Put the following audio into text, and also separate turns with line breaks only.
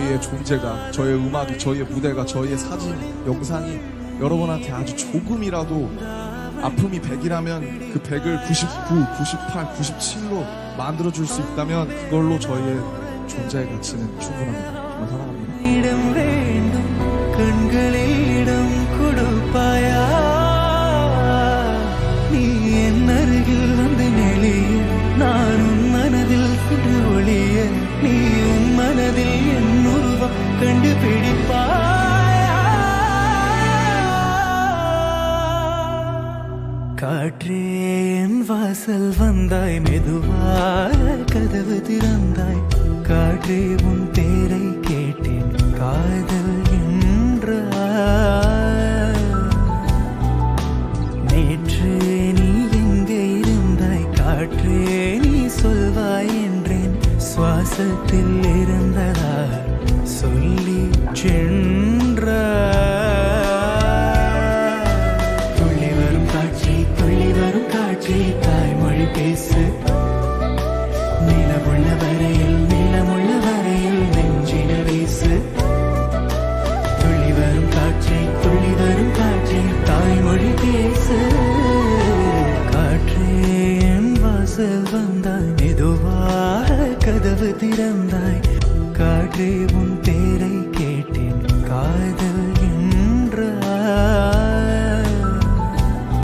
저희의 존재가, 저의 음악이, 저희의 무대가, 저희의 사진, 영상이 여러분한테 아주 조금이라도 아픔이 100이라면 그 100을 99, 98, 97로 만들어줄 수 있다면 그걸로 저희의 존재의 가치는 충분합니다. 정말 사랑합니다.
இடம் வேண்டும் கண்களிடம் கொடுப்பாயா நீ என் அருகில் வந்து நெளிய நான் உன் மனதில் சிறு ஒளிய நீ உன் மனதில் என் உருவம் கண்டுபிடிப்பாயா காற்றே என் வாசல் வந்தாய் மெதுவாக கதவு திறந்தாய் காற்றே உன் பேரை கேட்டேன் காதல் என்றாய் நேற்று நீ எங்கே இருந்தாய் காற்றே நீ சொல்வாய் என்றேன் சுவாசத்தில் இருந்ததா சொல்லி சென்றாய் துள்ளி வரும் காட்சி தாய்மொழி பேசு நிலமுள்ள வரையில் நெஞ்சின வீசு துள்ளி வரும் காட்சி தாய்மொழி பேசு காற்றே என் வாசல் வந்தாய் மெதுவாக கதவு திறந்தாய் காற்றே உன் பேரை கேட்டேன் காதல்